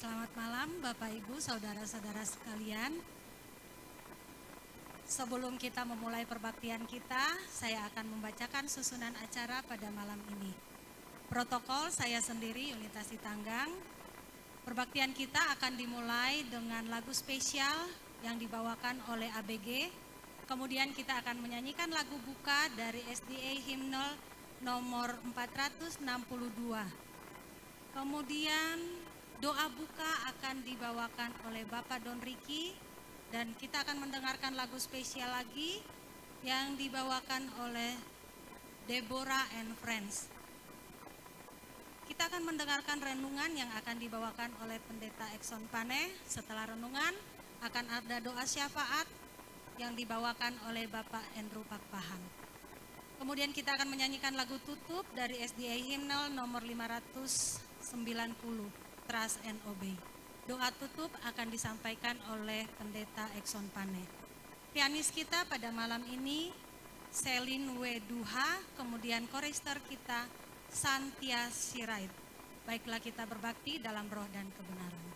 Selamat malam Bapak Ibu, Saudara-saudara sekalian. Sebelum kita memulai perbaktian kita, saya akan membacakan susunan acara pada malam ini. Protokol saya sendiri, Unitasi Tanggang. Perbaktian kita akan dimulai dengan lagu spesial yang dibawakan oleh ABG. Kemudian kita akan menyanyikan lagu buka dari SDA Hymnal nomor 462. Kemudian doa buka akan dibawakan oleh Bapak Don Ricky dan kita akan mendengarkan lagu spesial lagi yang dibawakan oleh Deborah and Friends. Kita akan mendengarkan renungan yang akan dibawakan oleh Pendeta Exon Pane. Setelah renungan akan ada doa syafaat yang dibawakan oleh Bapak Andrew Pakpahan. Kemudian kita akan menyanyikan lagu tutup dari SDA Hymnal nomor 590, Trust and Obey. Doa tutup akan disampaikan oleh Pendeta Exon Pane. Pianis kita pada malam ini Selin W. Duha, kemudian chorister kita Santia Sirait. Baiklah kita berbakti dalam roh dan kebenaran.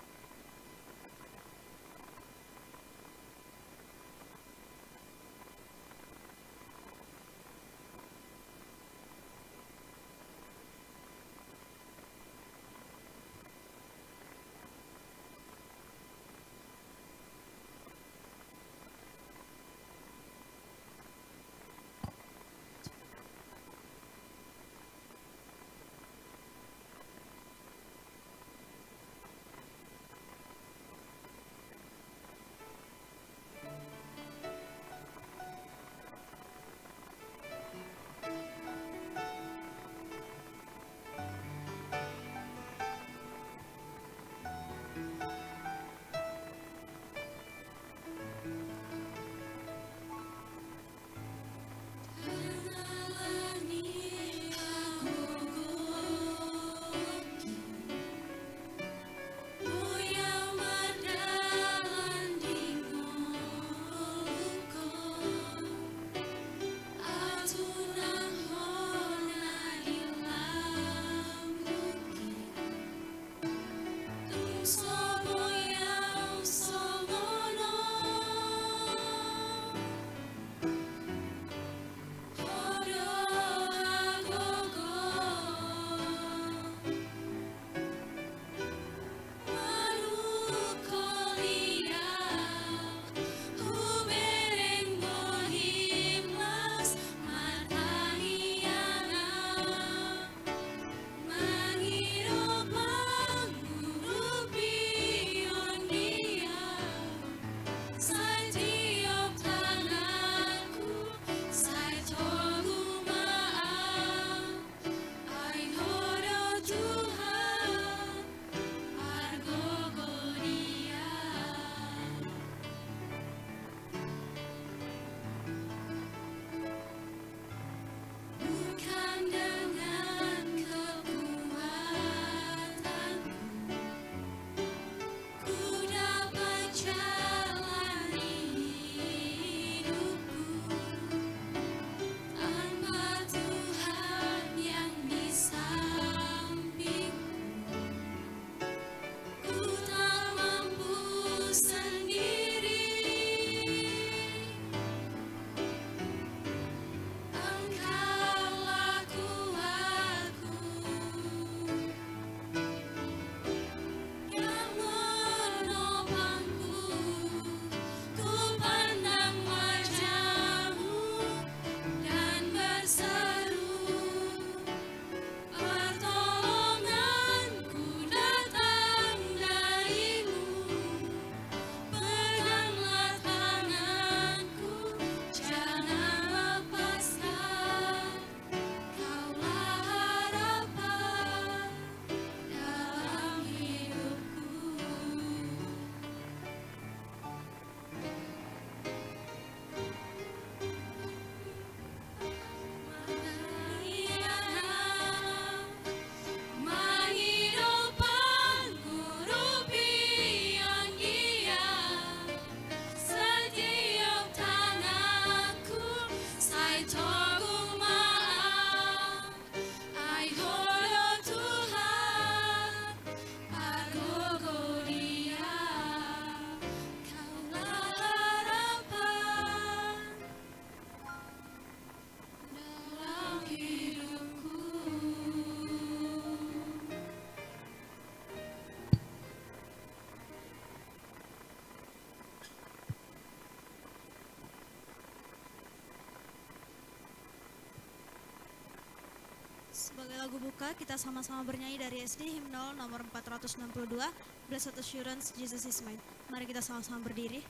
lagu buka, kita sama-sama bernyanyi dari SD himnal nomor 462, Blessed Assurance, Jesus is Mine. Mari kita sama-sama berdiri.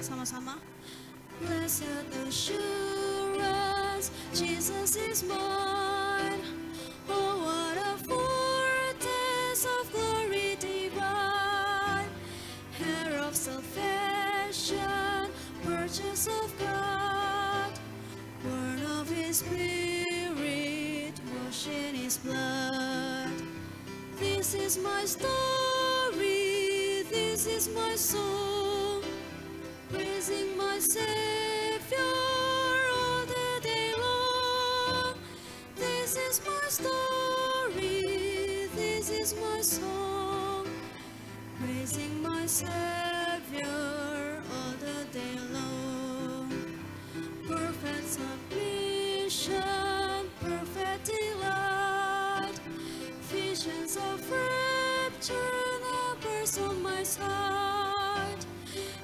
Sama-sama. Blessed assurance, Jesus is mine. Oh, what a foretaste of glory divine. Heir of salvation, purchase of God. Born of His Spirit, washed in His blood. This is my story, this is my song, praising my Savior all the day long. This is my story, this is my song, praising my Savior all the day long. Perfect submission, perfect delight, visions of rapture now burst on my sight.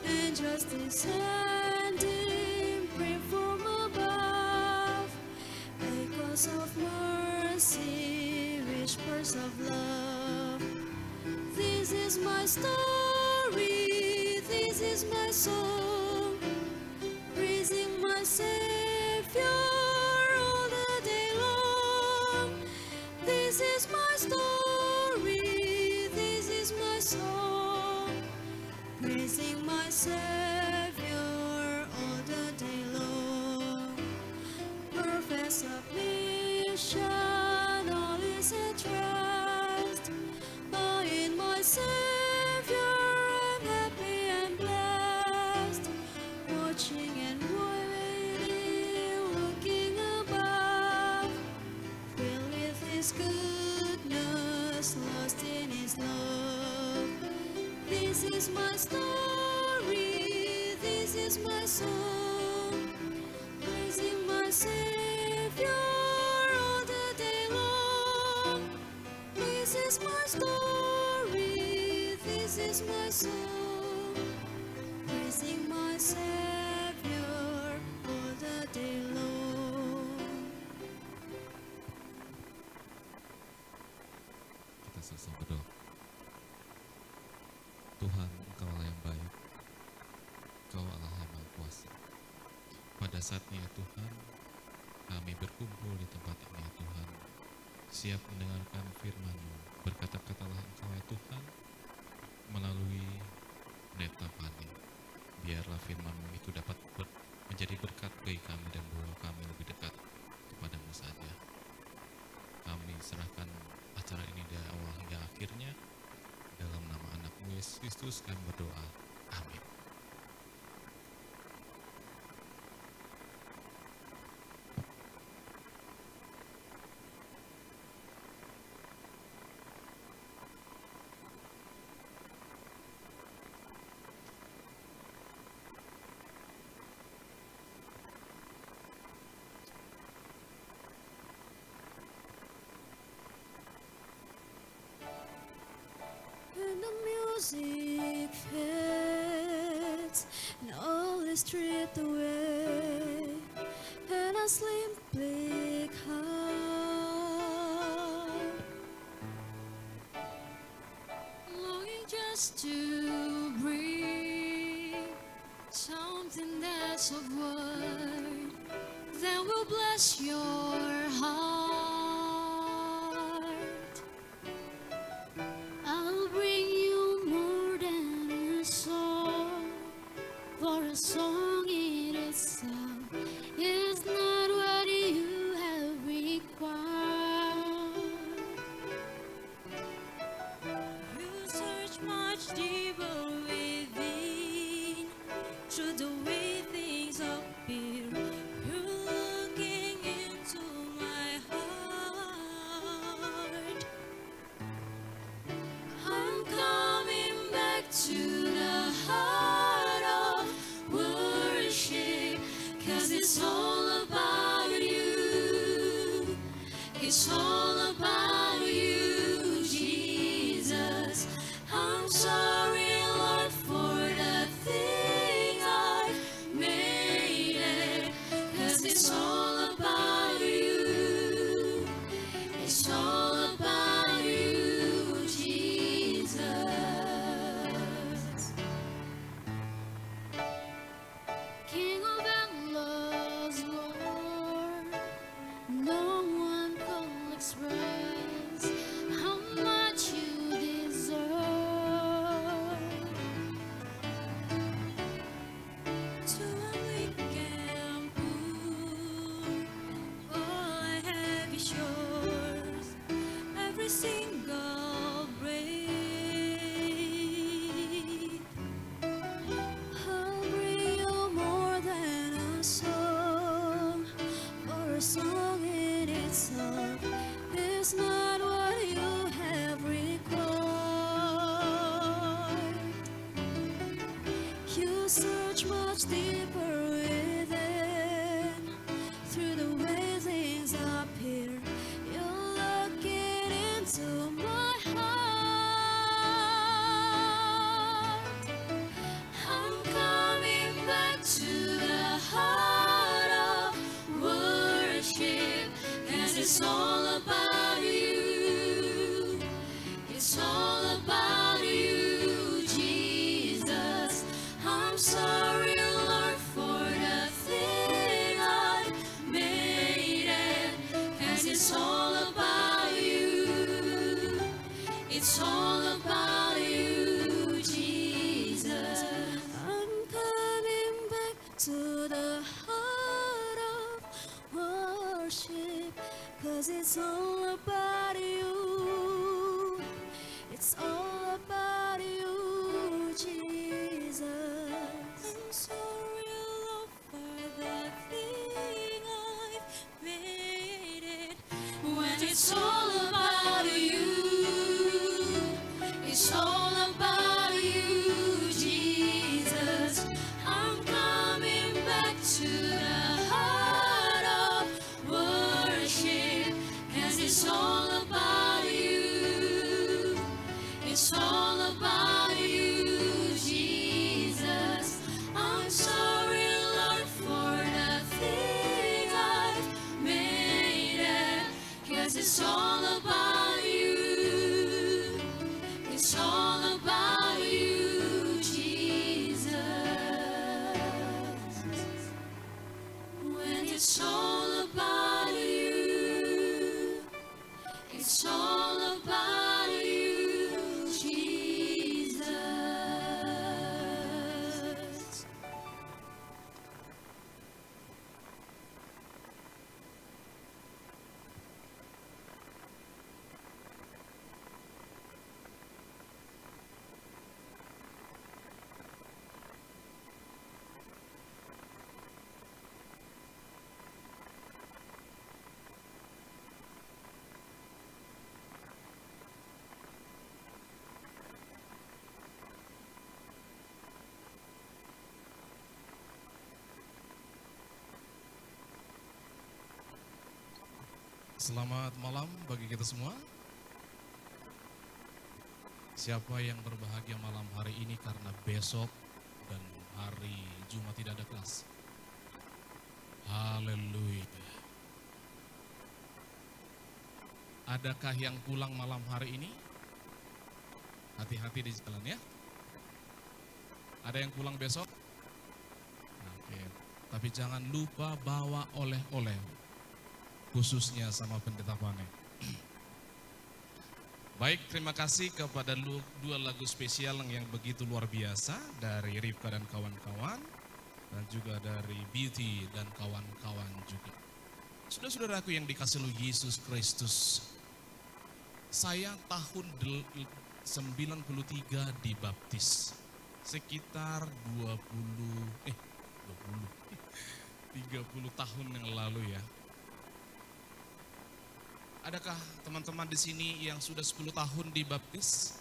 Angels descending, bring from above, echoes of mercy, whispers of love. This is my story, this is my song, praising my Savior all the day long. This is my story, this is my song, praising my Savior all the day long. Perfect submission, all is at rest. In my Savior I'm happy and blessed. Watching and waiting, looking above, filled with His goodness, lost in His love. This is my story, this is my song, praising my Savior all the day long. This is my story, this is my song, praising my Savior all the day long. Kita sama-sama berdoa. Tuhan, Engkau Allah yang baik, Engkau Allah yang Maha Kuasa. Pada saatnya ya Tuhan, kami berkumpul di tempat ini ya Tuhan, siap mendengarkan firman-Mu. Berkata-katalah Engkau ya Tuhan, melalui Pendeta Fani. Biarlah firman-Mu itu dapat menjadi berkat bagi kami dan membawa kami lebih dekat kepadamu saja. Kami serahkan acara ini dari awal hingga akhirnya. Dalam nama anak-Mu Yesus Kristus kami berdoa. Amin. When the music fades and all is stripped away, and I simply come, longing just to breathe something that's of word that will bless your heart. I'll bring you more than a song, for a song in itself is not what you have required. You search much deeper within, through the way things appear. You're looking into my heart. I'm coming back to the heart of worship, 'cause it's all about you. It's all about you, Jesus. I'm sorry, Lord, for the much, much deeper within. Through the way things appear, you're looking into my heart. I'm coming back to the heart of worship, 'cause it's all about you. It's all about you, Jesus. I'm sorry, Lord, for the thing I made it, 'cause it's all about you. It's all about you, Jesus. I'm coming back to the heart of worship, 'cause it's all about you. It's all about you, Jesus. I'm sorry, Lord, for the thing I've made it. When it's all about you, it's all about you, Jesus. I'm coming back to the heart of worship, 'cause it's all about you. It's all about you, Jesus. I'm sorry, Lord, for the thing I've made it, 'cause it's all about you. It's all about you, Jesus. When it's all about you, it's all about you, Jesus. Selamat malam bagi kita semua. Siapa yang berbahagia malam hari ini karena besok dan hari Jumat tidak ada kelas? Haleluya. Adakah yang pulang malam hari ini? Hati-hati di jalan ya. Ada yang pulang besok? Oke. Tapi jangan lupa bawa oleh-oleh. Khususnya sama pendeta Pane. Baik, terima kasih kepada dua lagu spesial yang begitu luar biasa dari Rifka dan kawan-kawan, dan juga dari Beauty dan kawan-kawan juga. Saudara-saudaraku yang dikasihi oleh Yesus Kristus, saya tahun 93 dibaptis, sekitar 30 tahun yang lalu ya. Adakah teman-teman di sini yang sudah 10 tahun dibaptis?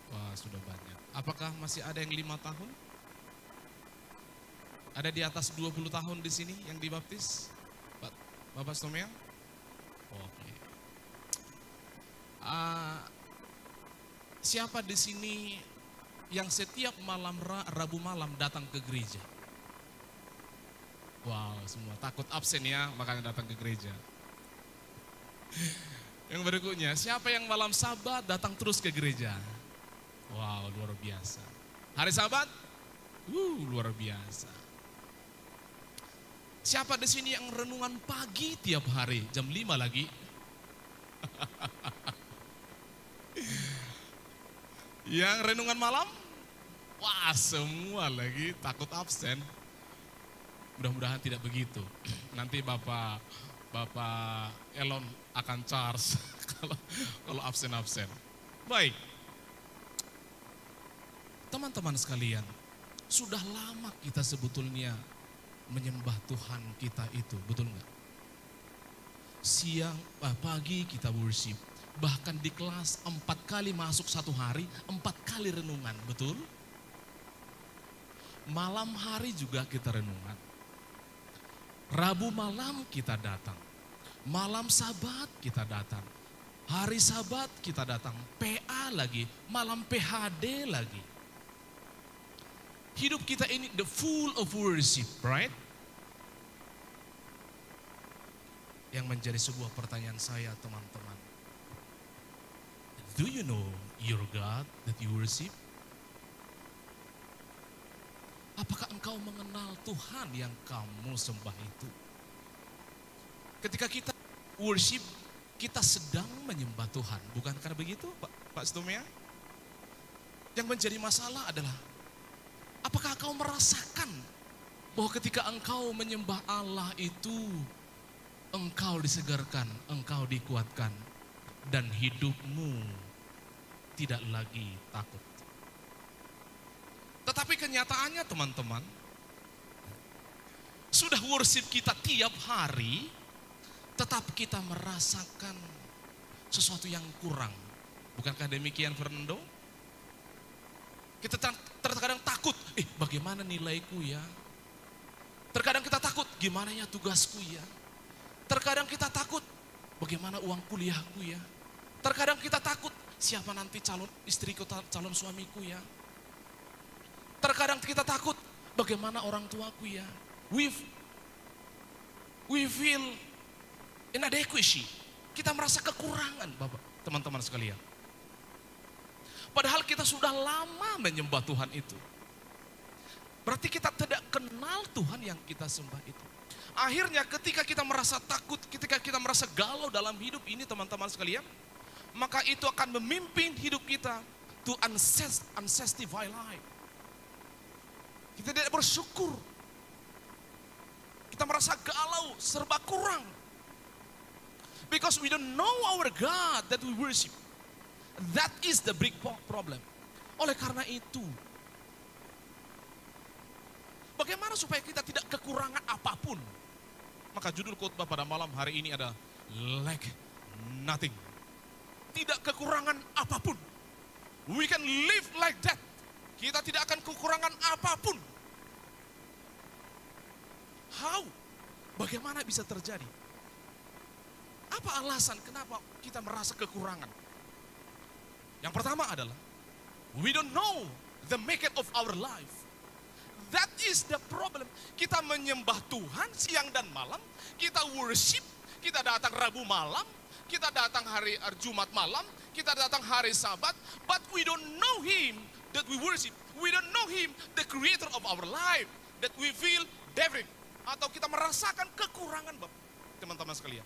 Wah, sudah banyak. Apakah masih ada yang 5 tahun? Ada di atas 20 tahun di sini yang dibaptis? Bapak Stomiang? Oke. Siapa di sini yang setiap malam Rabu malam datang ke gereja? Wow, semua takut absen ya, makanya datang ke gereja. Yang berikutnya, siapa yang malam Sabat datang terus ke gereja? Wow, luar biasa. Hari Sabat? Luar biasa. Siapa di sini yang renungan pagi tiap hari, jam 5 lagi? Yang renungan malam? Wah, semua lagi takut absen. Mudah-mudahan tidak begitu. Nanti Bapak Elon akan charge kalau absen-absen. Baik. Teman-teman sekalian, sudah lama kita sebetulnya menyembah Tuhan kita itu, betul nggak? Siang, pagi kita worship. Bahkan di kelas 4 kali masuk satu hari, 4 kali renungan, betul? Malam hari juga kita renungan. Rabu malam kita datang. Malam Sabat kita datang. Hari Sabat kita datang. PA lagi. Malam PHD lagi. Hidup kita ini the full of worship, right? Yang menjadi sebuah pertanyaan saya, teman-teman. Do you know your God that you worship? Apakah engkau mengenal Tuhan yang kamu sembah itu? Ketika kita worship, kita sedang menyembah Tuhan. Bukankah begitu, Pak Stumia? Yang menjadi masalah adalah, apakah engkau merasakan bahwa ketika engkau menyembah Allah itu, engkau disegarkan, engkau dikuatkan, dan hidupmu tidak lagi takut. Tetapi kenyataannya teman-teman, sudah worship kita tiap hari, tetap kita merasakan sesuatu yang kurang. Bukankah demikian, Fernando? Kita terkadang takut, bagaimana nilaiku ya? Terkadang kita takut, gimana ya tugasku ya? Terkadang kita takut, bagaimana uang kuliahku ya? Terkadang kita takut, siapa nanti calon istriku, calon suamiku ya? Terkadang kita takut, bagaimana orang tuaku ya? We feel inadequacy. Kita merasa kekurangan, Bapak, teman-teman sekalian. Padahal kita sudah lama menyembah Tuhan itu. Berarti kita tidak kenal Tuhan yang kita sembah itu. Akhirnya ketika kita merasa takut, ketika kita merasa galau dalam hidup ini, teman-teman sekalian, maka itu akan memimpin hidup kita to unsatisfied life. Kita tidak bersyukur. Kita merasa galau, serba kurang. Because we don't know our God that we worship. That is the big problem. Oleh karena itu, bagaimana supaya kita tidak kekurangan apapun? Maka judul khotbah pada malam hari ini adalah lack nothing. Tidak kekurangan apapun. We can live like that. Kita tidak akan kekurangan apapun. How? Bagaimana bisa terjadi? Apa alasan kenapa kita merasa kekurangan? Yang pertama adalah, we don't know the maker of our life. That is the problem. Kita menyembah Tuhan siang dan malam, kita worship, kita datang Rabu malam, kita datang hari Jumat malam, kita datang hari Sabat, but we don't know Him that we worship. We don't know Him, the creator of our life, that we feel deficit. Atau kita merasakan kekurangan, Bapak, teman-teman sekalian.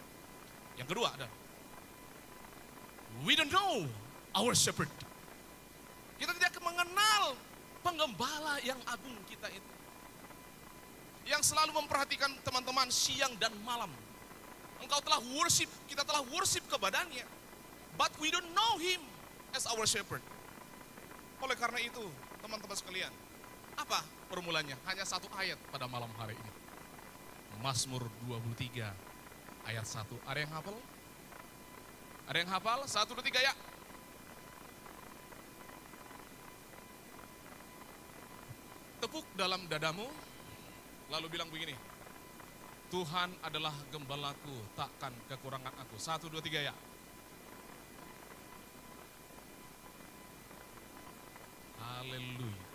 Yang kedua adalah, we don't know our shepherd. Kita tidak mengenal penggembala yang agung kita itu. Yang selalu memperhatikan teman-teman siang dan malam. Engkau telah worship, kita telah worship kepadanya. But we don't know Him as our shepherd. Oleh karena itu, teman-teman sekalian, apa permulanya? Hanya satu ayat pada malam hari ini. Mazmur 23 ayat 1. Ada yang hafal? Ada yang hafal? 1, 2, 3 ya. Tepuk dalam dadamu, lalu bilang begini, Tuhan adalah gembalaku, takkan kekurangan aku. 1, 2, 3 ya. Haleluya.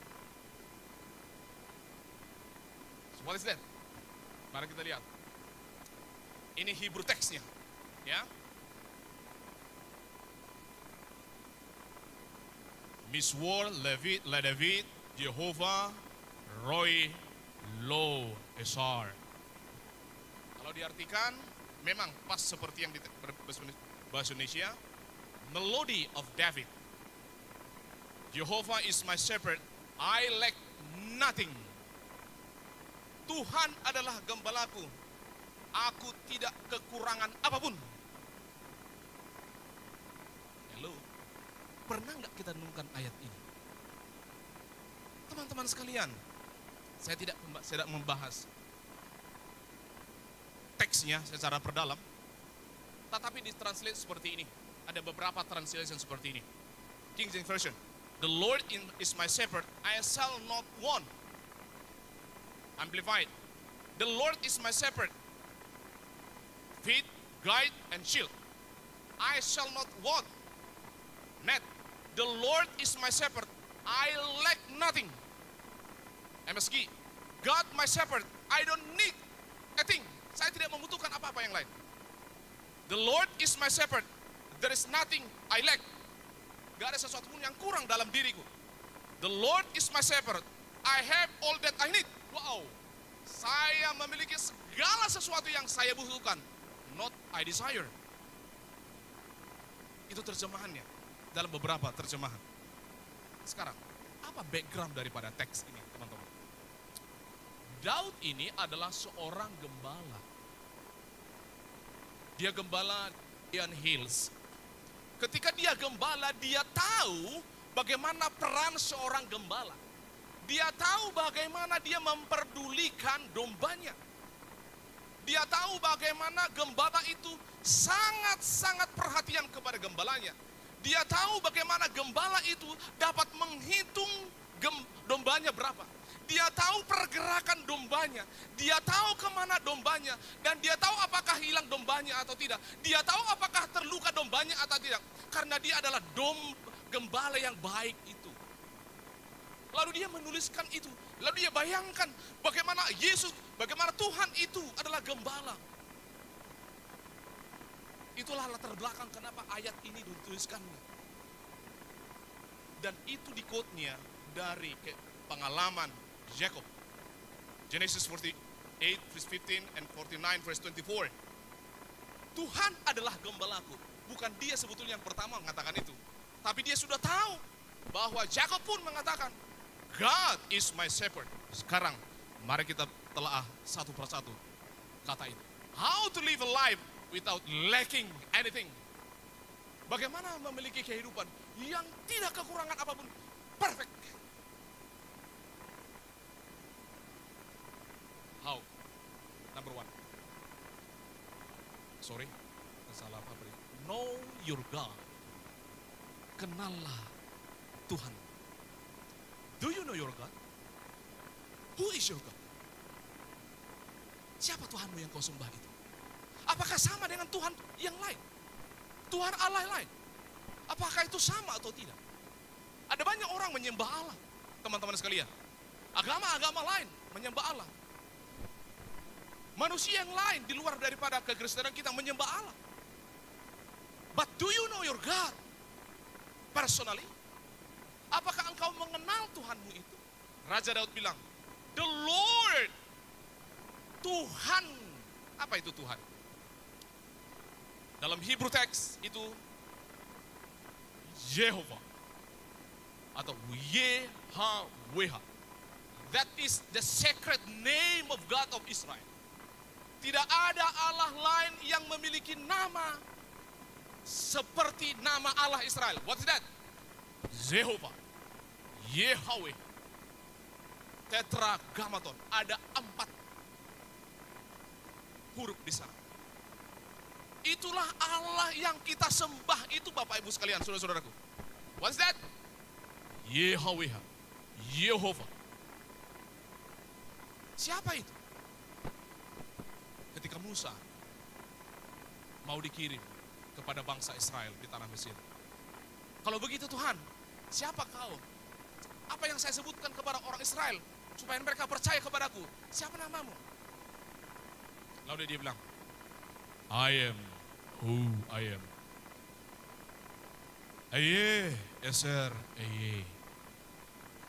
So what is that? Mari kita lihat. Ini Hebrew teksnya, ya. Miswar, David, Jehovah, Roy, Lo, Esar. Kalau diartikan, memang pas seperti yang di bahasa Indonesia, Melody of David. Jehovah is my shepherd, I lack nothing. Tuhan adalah gembalaku, aku tidak kekurangan apapun. Halo, pernah nggak kita renungkan ayat ini? Teman-teman sekalian, saya tidak membahas teksnya secara perdalam, tetapi ditranslate seperti ini. Ada beberapa translation seperti ini. King James Version, the Lord is my shepherd, I shall not want. Amplified. The Lord is my shepherd, feed, guide, and shield. I shall not want. Net. The Lord is my shepherd. I lack nothing. MSG. God my shepherd. I don't need a thing. Saya tidak membutuhkan apa-apa yang lain. The Lord is my shepherd. There is nothing I lack. Gak ada sesuatu pun yang kurang dalam diriku. The Lord is my shepherd. I have all that I need. Wow. Saya memiliki segala sesuatu yang saya butuhkan. Not I desire. Itu terjemahannya dalam beberapa terjemahan. Sekarang, apa background daripada teks ini, teman-teman? Daud ini adalah seorang gembala. Dia gembala Indian Hills. Ketika dia gembala, dia tahu bagaimana peran seorang gembala. Dia tahu bagaimana dia memperdulikan dombanya. Dia tahu bagaimana gembala itu sangat-sangat perhatian kepada gembalanya. Dia tahu bagaimana gembala itu dapat menghitung dombanya berapa. Dia tahu pergerakan dombanya. Dia tahu kemana dombanya. Dan dia tahu apakah hilang dombanya atau tidak. Dia tahu apakah terluka dombanya atau tidak. Karena dia adalah gembala yang baik itu. Lalu dia menuliskan itu. Lalu dia bayangkan bagaimana Yesus, bagaimana Tuhan itu adalah gembala. Itulah latar belakang kenapa ayat ini dituliskannya. Dan itu di quote-nya dari pengalaman Jacob. Genesis 48 verse 15 and 49 verse 24. Tuhan adalah gembalaku. Bukan dia sebetulnya yang pertama mengatakan itu. Tapi dia sudah tahu bahwa Jacob pun mengatakan, God is my shepherd. Sekarang, mari kita telah satu persatu kata itu. How to live a life without lacking anything. Bagaimana memiliki kehidupan yang tidak kekurangan apapun. Perfect. How? Number one. Sorry, salah apa beri. Know your God. Kenallah Tuhan. Do you know your God? Who is your God? Siapa Tuhanmu yang kau sembah itu? Apakah sama dengan Tuhan yang lain? Tuhan Allah lain? Apakah itu sama atau tidak? Ada banyak orang menyembah Allah, teman-teman sekalian. Agama-agama lain menyembah Allah. Manusia yang lain di luar daripada kekristenan kita menyembah Allah. But do you know your God? Personally? Apakah engkau mengenal Tuhanmu itu? Raja Daud bilang, the Lord, Tuhan. Apa itu Tuhan? Dalam Hebrew text itu Jehovah atau Yahweh. That is the sacred name of God of Israel. Tidak ada Allah lain yang memiliki nama seperti nama Allah Israel. What is that? Jehovah, Yahweh, Tetragrammaton. Ada 4 huruf di sana. Itulah Allah yang kita sembah itu, Bapak Ibu sekalian, saudara-saudaraku. What's that? Yahweh, Yehovah. Siapa itu? Ketika Musa mau dikirim kepada bangsa Israel di tanah Mesir. Kalau begitu Tuhan, siapa kau? Apa yang saya sebutkan kepada orang Israel supaya mereka percaya kepadaku? Siapa namamu? Lalu dia bilang, I am who I am. Aye, eser, aye.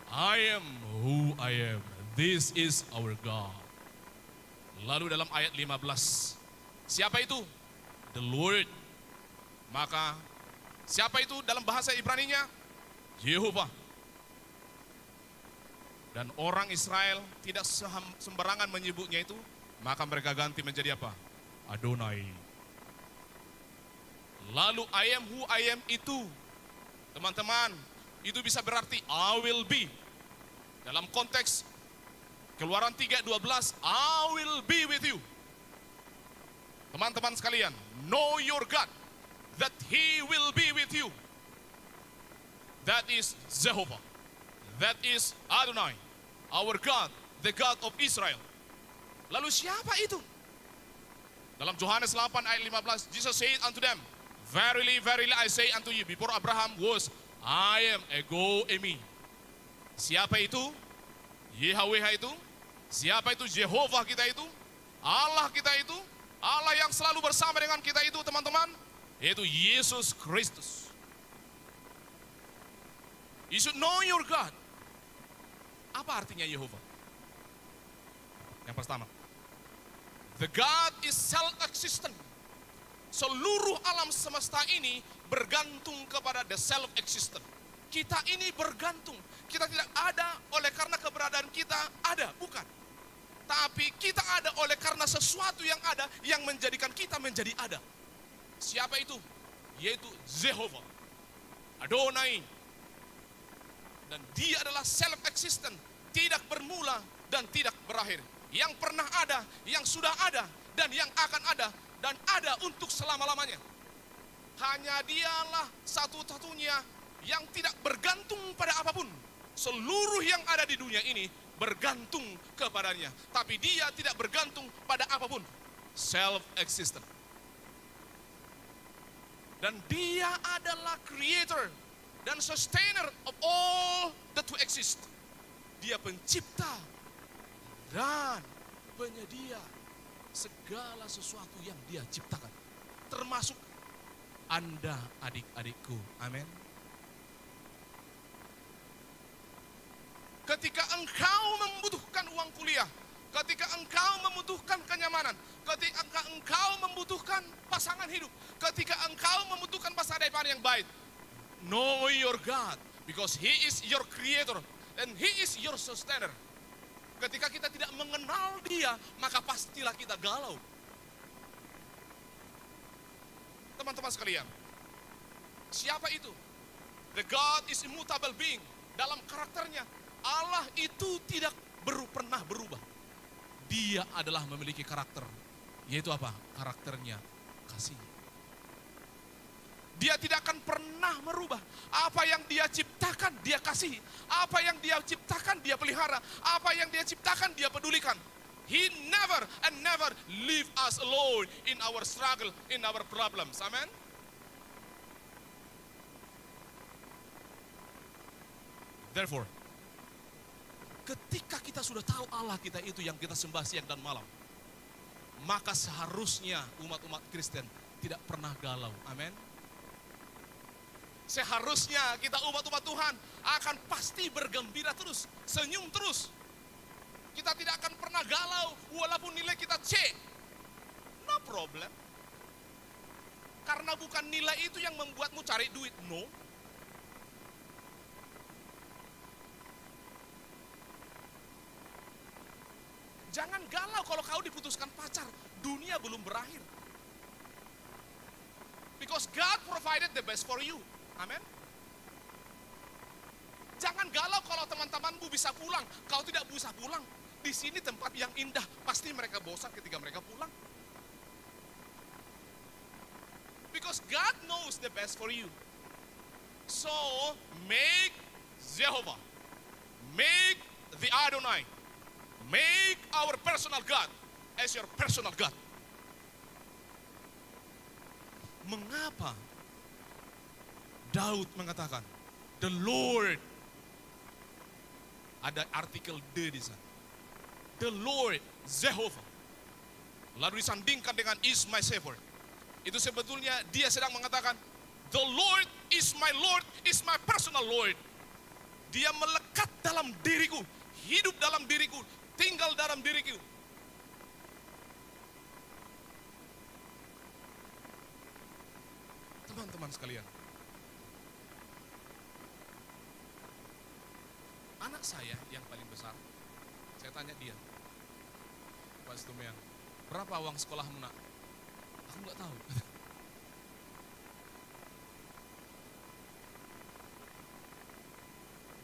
I am who I am. This is our God. Lalu dalam ayat 15, siapa itu? The Lord. Maka siapa itu dalam bahasa Ibrani-nya? Yehovah. Dan orang Israel tidak sembarangan menyebutnya itu, maka mereka ganti menjadi apa? Adonai. Lalu I am who I am itu, teman-teman, itu bisa berarti I will be. Dalam konteks Keluaran 3:12, I will be with you. Teman-teman sekalian, know your God, that He will be with you. That is Jehovah. That is Adonai, our God, the God of Israel. Lalu siapa itu? Dalam Yohanes 8 ayat 15, Jesus said unto them, Verily, verily I say unto you, before Abraham was, I am ego eimi. Siapa itu? Yahweh itu? Siapa itu Jehovah kita itu? Allah kita itu? Allah yang selalu bersama dengan kita itu, teman-teman, yaitu Yesus Kristus. You should know your God. Apa artinya Yehova? Yang pertama, the God is self-existent. Seluruh alam semesta ini bergantung kepada the self-existent. Kita ini bergantung. Kita tidak ada oleh karena keberadaan kita ada, bukan. Tapi kita ada oleh karena sesuatu yang ada yang menjadikan kita menjadi ada. Siapa itu? Yaitu Jehovah, Adonai. Dan dia adalah self-existent, tidak bermula dan tidak berakhir. Yang pernah ada, yang sudah ada, dan yang akan ada, dan ada untuk selama-lamanya. Hanya dialah satu-satunya yang tidak bergantung pada apapun. Seluruh yang ada di dunia ini bergantung kepadanya. Tapi dia tidak bergantung pada apapun. Self-existent. Dan dia adalah creator dan sustainer of all that to exist. Dia pencipta dan penyedia segala sesuatu yang dia ciptakan. Termasuk Anda adik-adikku. Amin. Ketika engkau membutuhkan uang kuliah, ketika engkau membutuhkan kenyamanan, ketika engkau membutuhkan pasangan hidup, ketika engkau membutuhkan masa depan yang baik, know your God, because He is your creator and He is your sustainer. Ketika kita tidak mengenal Dia, maka pastilah kita galau. Teman-teman sekalian, siapa itu? The God is immutable being. Dalam karakternya, Allah itu tidak pernah berubah. Dia adalah memiliki karakter, yaitu apa? Karakternya kasih. Dia tidak akan pernah merubah. Apa yang dia ciptakan, dia kasih. Apa yang dia ciptakan, dia pelihara. Apa yang dia ciptakan, dia pedulikan. He never and never leave us alone in our struggle, in our problems. Amen. Therefore, ketika kita sudah tahu Allah kita itu yang kita sembah siang dan malam, maka seharusnya umat-umat Kristen tidak pernah galau. Amin. Seharusnya kita umat-umat Tuhan akan pasti bergembira terus, senyum terus. Kita tidak akan pernah galau walaupun nilai kita C. No problem. Karena bukan nilai itu yang membuatmu cari duit, no. Jangan galau kalau kau diputuskan pacar, dunia belum berakhir. Because God provided the best for you. Amen. Jangan galau kalau teman-temanmu bisa pulang, kau tidak bisa pulang. Di sini tempat yang indah, pasti mereka bosan ketika mereka pulang. Because God knows the best for you. So, make Jehovah, make the Adonai, make our personal God as your personal God. Mengapa Daud mengatakan the Lord? Ada artikel the di sana. The Lord, Jehovah. Lalu disandingkan dengan is my shepherd. Itu sebetulnya dia sedang mengatakan the Lord is my personal Lord. Dia melekat dalam diriku, hidup dalam diriku, tinggal dalam diriku. Teman-teman sekalian, anak saya yang paling besar, saya tanya dia, Pak Stumian, berapa uang sekolahmu nak? Aku nggak tahu.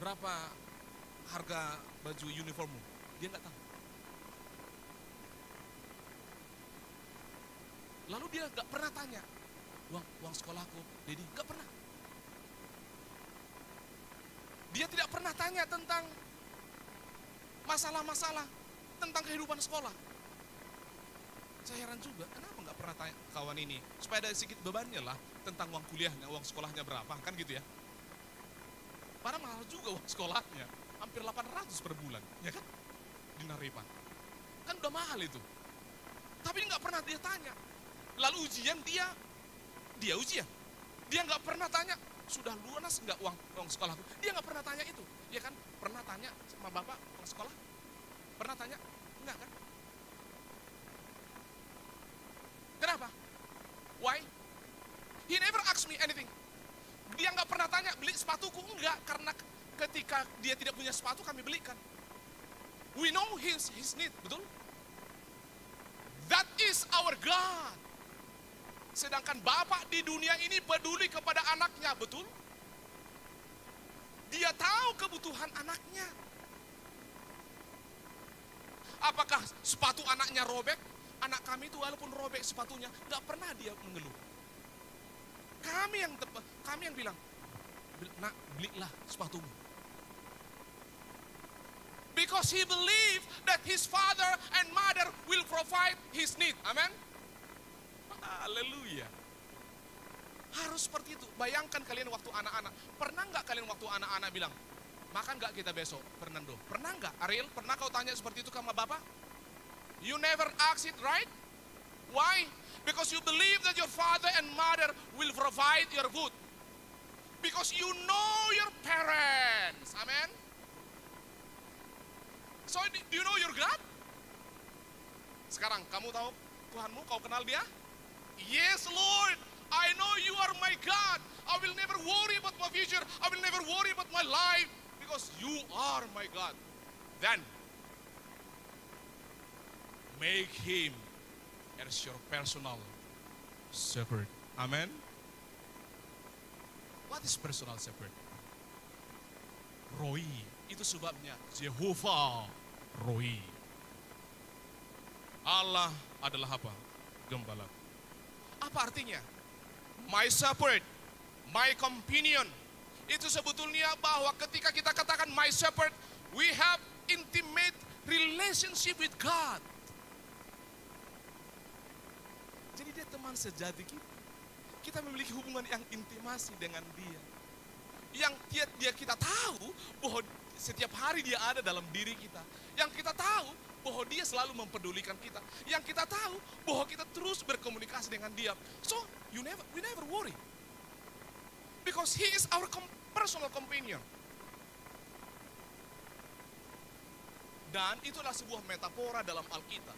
Berapa harga baju uniformmu? Dia nggak tahu. Lalu dia nggak pernah tanya, uang sekolahku, Dedi, nggak pernah. Dia tidak pernah tanya tentang masalah-masalah tentang kehidupan sekolah. Saya heran juga, kenapa nggak pernah tanya kawan ini, supaya ada sedikit bebannya lah tentang uang kuliahnya, uang sekolahnya berapa, kan gitu ya. Padahal mahal juga uang sekolahnya, hampir 800 per bulan, ya kan? Di Naripan. Kan udah mahal itu. Tapi nggak pernah dia tanya. Lalu ujian dia ujian. Dia nggak pernah tanya, sudah lunas nggak uang sekolahku? Dia nggak pernah tanya itu, ya kan? Pernah tanya sama bapak uang sekolah? Pernah tanya? Enggak kan? Kenapa? Why? He never asked me anything. Dia nggak pernah tanya, beli sepatuku? Enggak, karena ketika dia tidak punya sepatu kami belikan. We know his need, betul? That is our God. Sedangkan Bapak di dunia ini peduli kepada anaknya, betul? Dia tahu kebutuhan anaknya. Apakah sepatu anaknya robek? Anak kami itu walaupun robek sepatunya, nggak pernah dia mengeluh. Kami yang bilang, nak belilah sepatumu. Because he believed that his father and mother will provide his need. Amen. Haleluya. Harus seperti itu. Bayangkan kalian waktu anak-anak. Pernah nggak kalian waktu anak-anak bilang, makan nggak kita besok, Fernando? Pernah nggak? Ariel, pernah kau tanya seperti itu sama bapak? You never ask it, right? Why? Because you believe that your father and mother will provide your food. Because you know your parents. Amen. So do you know your God? Sekarang kamu tahu Tuhanmu, kau kenal dia? Yes, Lord. I know you are my God. I will never worry about my future. I will never worry about my life because you are my God. Then make him as your personal shepherd. Amen. What is personal shepherd? Roi. Itu sebabnya Jehovah Roi. Allah adalah apa? Gembala. Apa artinya? My shepherd, my companion. Itu sebetulnya bahwa ketika kita katakan my shepherd, we have intimate relationship with God. Jadi dia teman sejati kita. Kita memiliki hubungan yang intimasi dengan dia. Yang kita tahu bahwa setiap hari dia ada dalam diri kita. Yang kita tahu bahwa dia selalu mempedulikan kita. Yang kita tahu bahwa kita terus berkomunikasi dengan dia. So, we never worry. Because he is our personal companion. Dan itulah sebuah metafora dalam Alkitab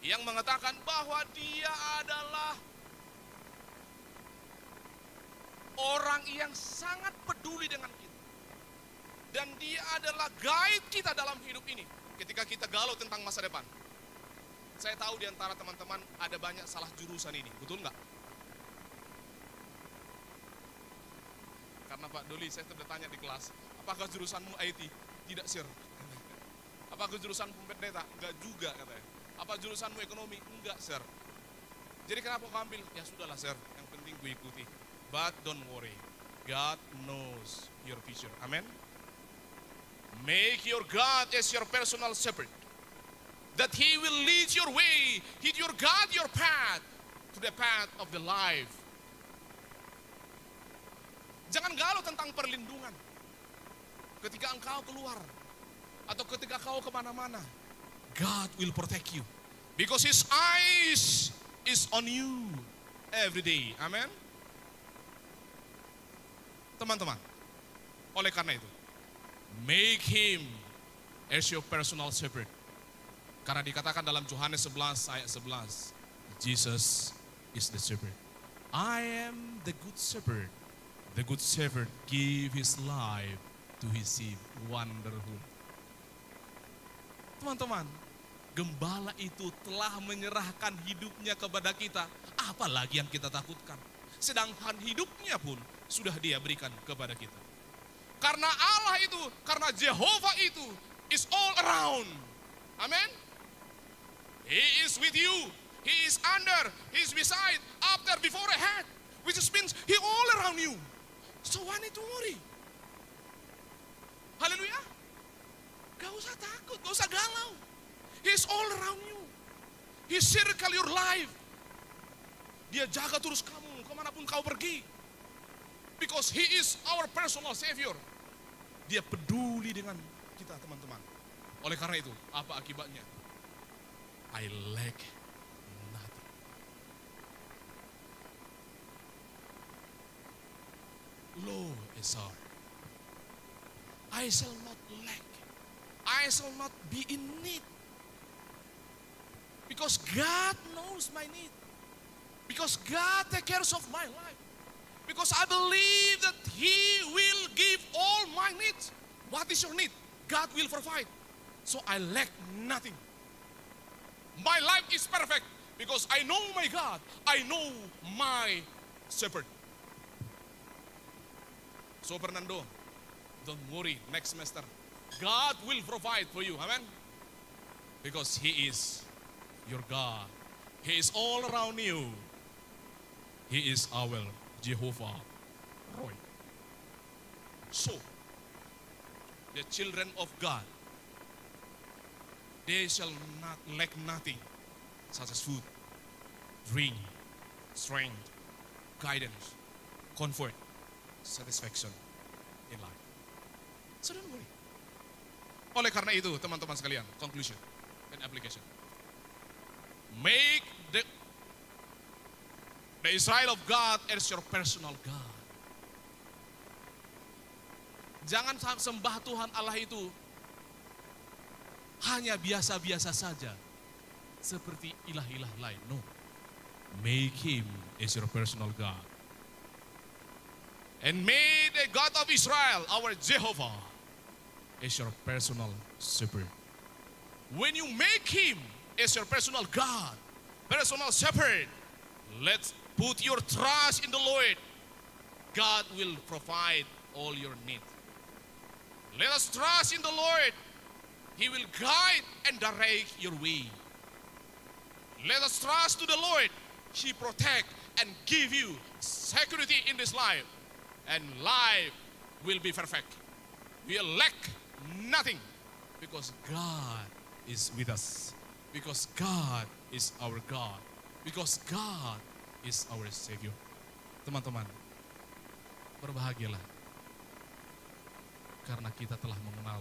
yang mengatakan bahwa dia adalah orang yang sangat peduli dengan kita. Dan dia adalah guide kita dalam hidup ini ketika kita galau tentang masa depan. Saya tahu di antara teman-teman ada banyak salah jurusan ini, betul nggak? Karena Pak Doli, saya sudah tanya di kelas, apakah jurusanmu IT? Tidak, sir. Apakah jurusan pendeta? Enggak juga, katanya. Apa jurusanmu ekonomi? Enggak, sir. Jadi kenapa kau ambil? Ya sudahlah, sir. Yang penting gue ikuti. But don't worry. God knows your future. Amen. Make your God as your personal shepherd. That he will lead your way. He will guide your path to the path of the life. Jangan galau tentang perlindungan. Ketika engkau keluar atau ketika kau kemana-mana, God will protect you. Because his eyes is on you every day. Amen. Teman-teman, oleh karena itu, make him as your personal shepherd. Karena dikatakan dalam Yohanes 11 ayat 11, Jesus is the shepherd. I am the good shepherd. The good shepherd give his life to his sheep. Wonderful. Teman-teman, gembala itu telah menyerahkan hidupnya kepada kita. Apalagi yang kita takutkan. Sedangkan hidupnya pun sudah dia berikan kepada kita. Karena Allah itu, karena Jehovah itu is all around. Amen. He is with you. He is under, he is beside, after, before, ahead. Which means he all around you. So why need to worry? Haleluya. Gak usah takut, gak usah galau. He's all around you. He circle your life. Dia jaga terus kamu kemanapun kau pergi. Because He is our personal Savior. Dia peduli dengan kita teman-teman. Oleh karena itu, apa akibatnya? I lack nothing. Lo Esau, I shall not lack. I shall not be in need. Because God knows my need. Because God takes care of my life. Because I believe that He will give all my needs. What is your need? God will provide. So I lack nothing. My life is perfect because I know my God. I know my shepherd. So Fernando, don't worry, next semester, God will provide for you, amen? Because He is your God. He is all around you. He is our Jehovah Roy. So, the children of God, they shall not lack nothing, such as food, drink, strength, guidance, comfort, satisfaction in life. So don't worry. Oleh karena itu, teman-teman sekalian, conclusion and application. Make the Israel of God as your personal God. Jangan sembah Tuhan Allah itu hanya biasa-biasa saja, seperti ilah-ilah lain. No, make Him as your personal God. And may the God of Israel, our Jehovah, as your personal shepherd. When you make Him as your personal God, personal shepherd, let's put your trust in the Lord. God will provide all your needs. Let us trust in the Lord. He will guide and direct your way. Let us trust to the Lord. He protect and give you security in this life. And life will be perfect. We lack nothing because God is with us. Because God is our God. Because God is our Savior. Teman-teman, berbahagialah karena kita telah mengenal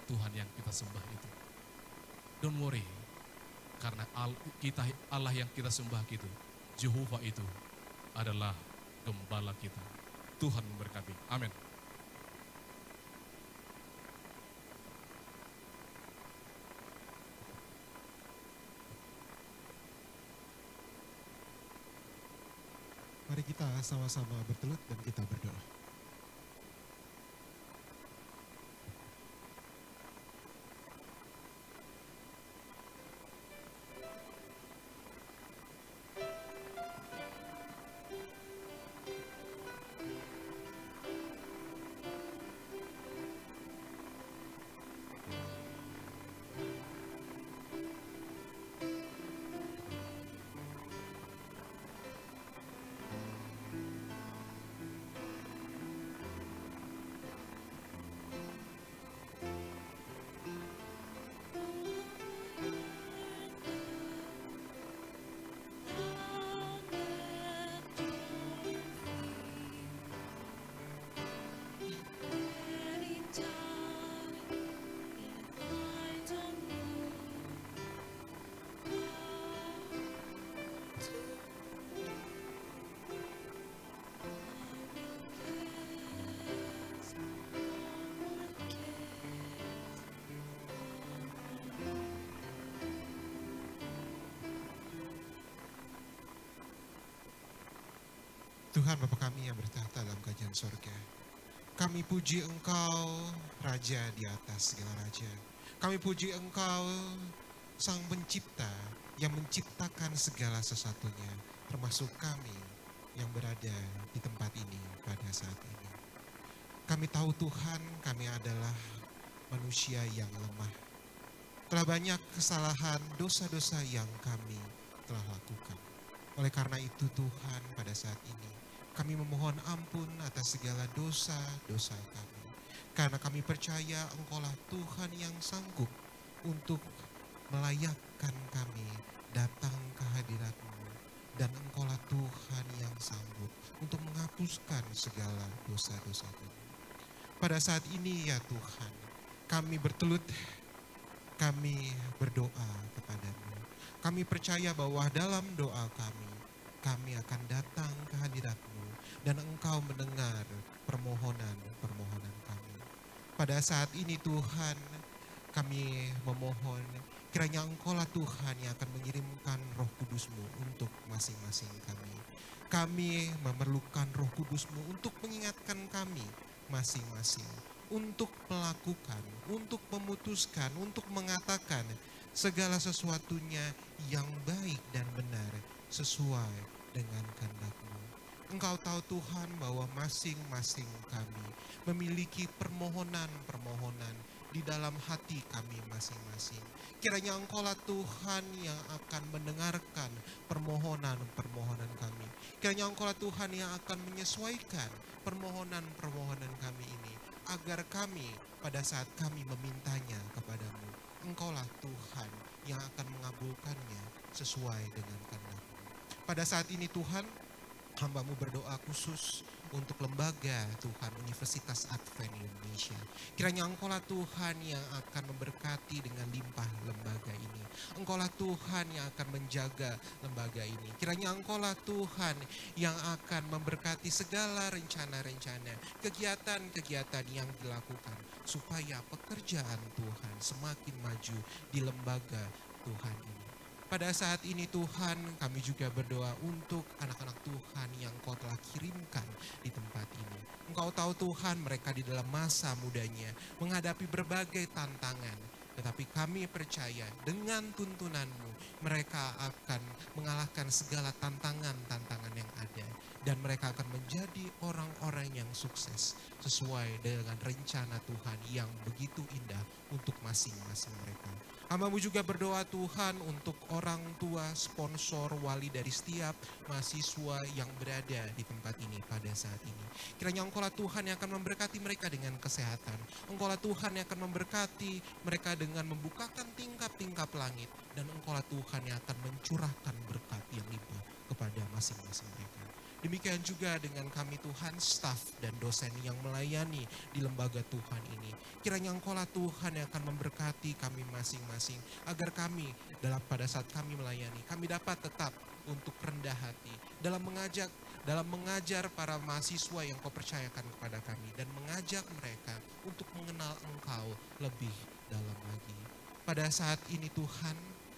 Tuhan yang kita sembah itu. Don't worry, karena Allah yang kita sembah itu, Jehovah itu adalah gembala kita. Tuhan memberkati. Amin. Mari kita sama-sama bertelut dan kita berdoa. Tuhan Bapa kami yang bertahta dalam kerajaan sorga, kami puji Engkau, Raja di atas segala raja. Kami puji Engkau, Sang Pencipta yang menciptakan segala sesuatunya, termasuk kami yang berada di tempat ini pada saat ini. Kami tahu Tuhan, kami adalah manusia yang lemah. Telah banyak kesalahan, dosa-dosa yang kami telah lakukan. Oleh karena itu Tuhan, pada saat ini kami memohon ampun atas segala dosa-dosa kami. Karena kami percaya Engkaulah Tuhan yang sanggup untuk melayakkan kami datang ke hadirat-Mu. Dan Engkaulah Tuhan yang sanggup untuk menghapuskan segala dosa-dosa kami. Pada saat ini ya Tuhan, kami bertelut, kami berdoa kepadamu. Kami percaya bahwa dalam doa kami akan datang ke hadirat-Mu dan Engkau mendengar permohonan-permohonan kami. Pada saat ini Tuhan, kami memohon kiranya Engkaulah Tuhan yang akan mengirimkan Roh Kudus-Mu untuk masing-masing kami. Kami memerlukan Roh Kudus-Mu untuk mengingatkan kami masing-masing, untuk melakukan, untuk memutuskan, untuk mengatakan segala sesuatunya yang baik dan benar sesuai dengan kehendak-Mu. Engkau tahu Tuhan bahwa masing-masing kami memiliki permohonan-permohonan di dalam hati kami masing-masing. Kiranya Engkaulah Tuhan yang akan mendengarkan permohonan-permohonan kami. Kiranya Engkaulah Tuhan yang akan menyesuaikan permohonan-permohonan kami ini, agar kami pada saat kami memintanya kepadamu, Engkaulah Tuhan yang akan mengabulkannya sesuai dengan kehendak-Mu. Pada saat ini Tuhan, hamba-Mu berdoa khusus untuk lembaga Tuhan Universitas Advent Indonesia. Kiranya Engkaulah Tuhan yang akan memberkati dengan limpah lembaga ini. Engkaulah Tuhan yang akan menjaga lembaga ini. Kiranya Engkaulah Tuhan yang akan memberkati segala rencana-rencana, kegiatan-kegiatan yang dilakukan, supaya pekerjaan Tuhan semakin maju di lembaga Tuhan ini. Pada saat ini Tuhan, kami juga berdoa untuk anak-anak Tuhan yang Engkau telah kirimkan di tempat ini. Engkau tahu Tuhan, mereka di dalam masa mudanya menghadapi berbagai tantangan. Tetapi kami percaya dengan tuntunan-Mu, mereka akan mengalahkan segala tantangan-tantangan yang ada. Dan mereka akan menjadi orang-orang yang sukses sesuai dengan rencana Tuhan yang begitu indah untuk masing-masing mereka. Hamba-Mu juga berdoa Tuhan untuk orang tua, sponsor, wali dari setiap mahasiswa yang berada di tempat ini pada saat ini. Kiranya Engkaulah Tuhan yang akan memberkati mereka dengan kesehatan. Engkaulah Tuhan yang akan memberkati mereka dengan membukakan tingkap-tingkap langit. Dan Engkaulah Tuhan yang akan mencurahkan berkat yang limpah kepada masing-masing mereka. Demikian juga dengan kami Tuhan, staf dan dosen yang melayani di lembaga Tuhan ini. Kiranya Engkaulah Tuhan yang akan memberkati kami masing-masing, agar kami pada saat kami melayani, kami dapat tetap untuk rendah hati dalam mengajar para mahasiswa yang Kau percayakan kepada kami, dan mengajak mereka untuk mengenal Engkau lebih dalam lagi. Pada saat ini Tuhan,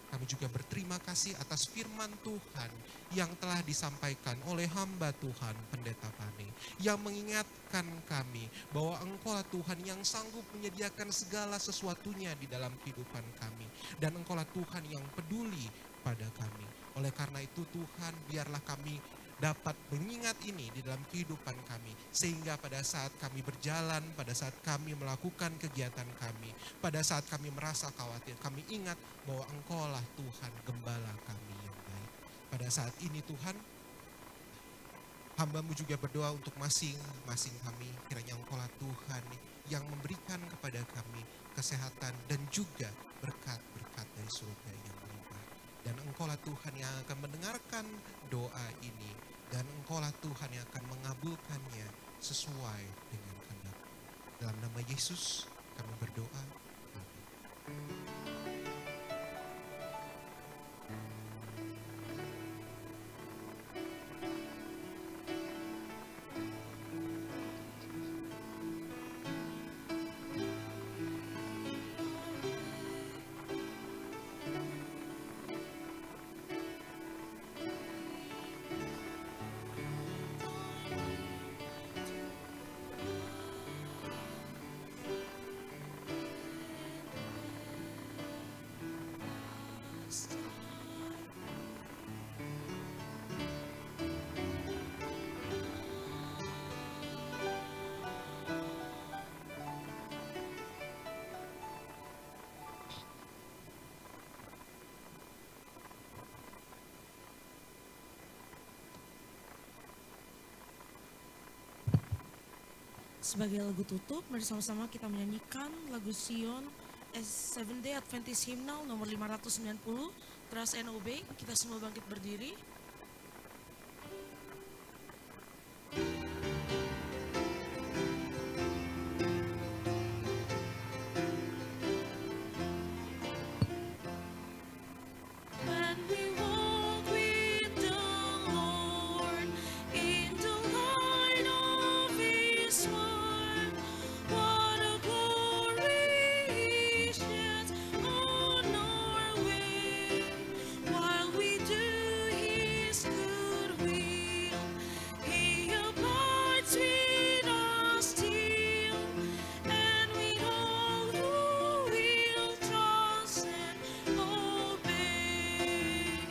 kami juga berterima kasih atas firman Tuhan yang telah disampaikan oleh hamba Tuhan Pendeta Pane, yang mengingatkan kami bahwa Engkaulah Tuhan yang sanggup menyediakan segala sesuatunya di dalam kehidupan kami, dan Engkaulah Tuhan yang peduli pada kami. Oleh karena itu Tuhan, biarlah kami dapat mengingat ini di dalam kehidupan kami, sehingga pada saat kami berjalan, pada saat kami melakukan kegiatan kami, pada saat kami merasa khawatir, kami ingat bahwa Engkaulah Tuhan gembala kami yang baik. Pada saat ini Tuhan, hamba-Mu juga berdoa untuk masing-masing kami. Kiranya Engkaulah Tuhan yang memberikan kepada kami kesehatan dan juga berkat-berkat dari surga yang melimpah. Dan Engkaulah Tuhan yang akan mendengarkan doa ini, dan Engkaulah Tuhan yang akan mengabulkannya sesuai dengan kehendak. Dalam nama Yesus kami berdoa. Amin. Sebagai lagu tutup, mari sama-sama kita menyanyikan lagu Sion Seventh Day Adventist Hymnal nomor 590, Trust and Obey. Kita semua bangkit berdiri. When we walk with the Lord in the light of His word, what a glory He sheds on our way. While we do His good will, He abides with us still, and with all who will trust and obey.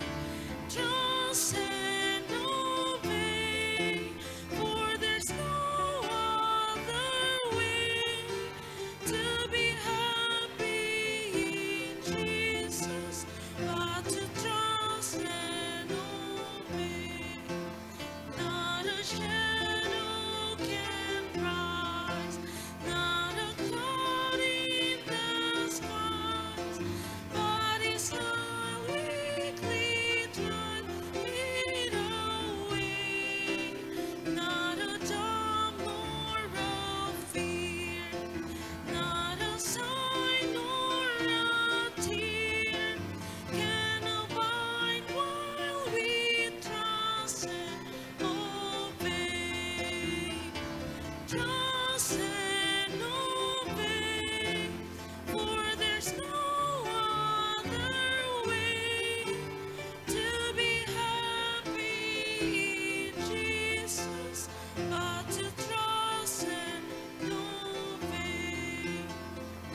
Trust and obey, for there's no other way to be happy in Jesus but to trust and obey. Not a shadow can rise, not a cloud in the skies, but His love weakly drive it away. Not a dawn nor a fear, not a sign nor a tear can abide while we trust and obey. Trust and obey, for there's no other way to be happy in Jesus but to trust and obey.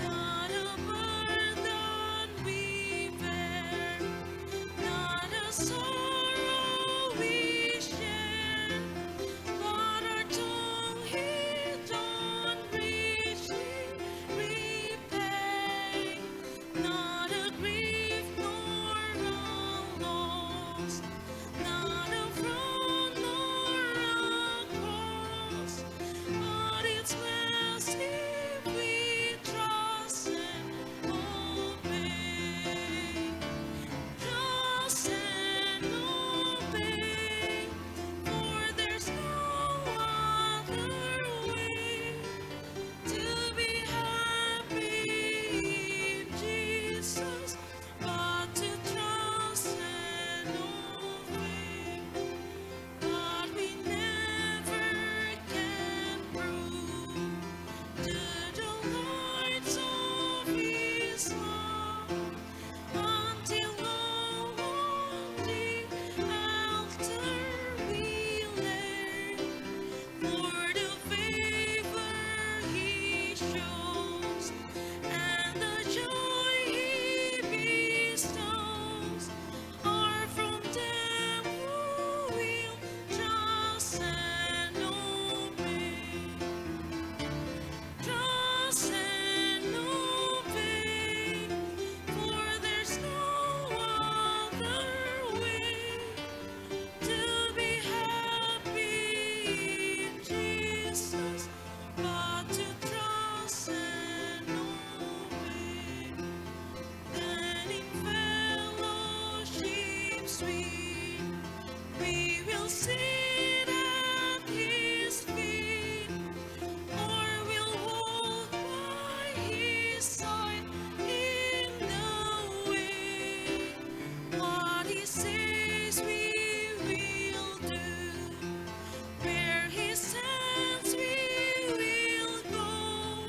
Not a burden we bear, not a sorrow we share, but our tongue He don't richly repay. Not a grief nor a loss, not a frown nor a cross, but it's best if we trust and obey. Trust and obey, for there's no other way to be happy in Jesus but to trust and obey. But we never can prove the delights of His love until all on the altar we lay. For the favor He shows and the joy He bestows are from them who will trust and obey. Trust and obey, for there's no other way to be happy in Jesus but to trust and obey. Then in fellowship sweet we will sit at His feet, or we'll walk by His side in the way. What He says we will do, where He sends we will go.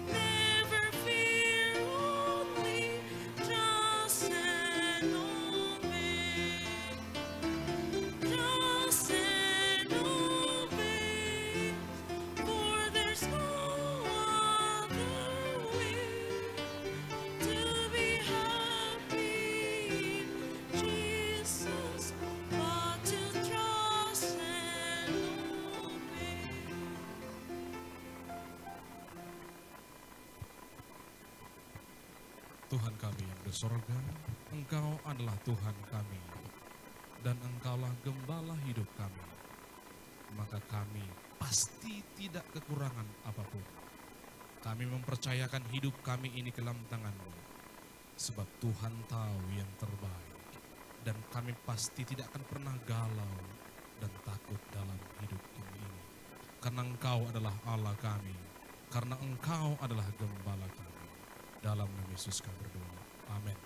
Never fear, only trust and obey. Trust and obey, for there's no other way to be happy in Jesus but to trust and obey. Tuhan kami yang di sorga, Engkau adalah Tuhan kami, dan Engkaulah gembala hidup kami. maka kami pasti tidak kekurangan apapun. Kami mempercayakan hidup kami ini ke dalam tangan-Mu, sebab Tuhan tahu yang terbaik. Dan kami pasti tidak akan pernah galau dan takut dalam hidup ini. Karena Engkau adalah Allah kami, karena Engkau adalah gembala kami. Dalam nama Yesus kami berdoa. Amin.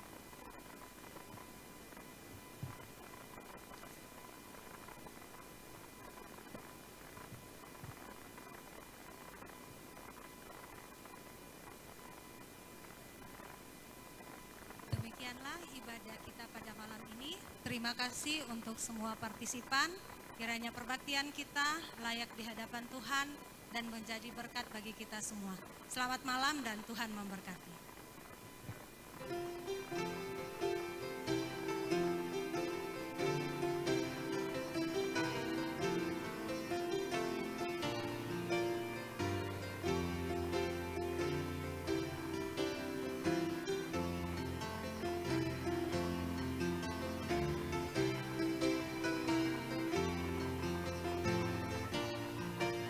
Demikianlah ibadah kita pada malam ini. Terima kasih untuk semua partisipan. Kiranya perbaktian kita layak di hadapan Tuhan dan menjadi berkat bagi kita semua. Selamat malam dan Tuhan memberkati.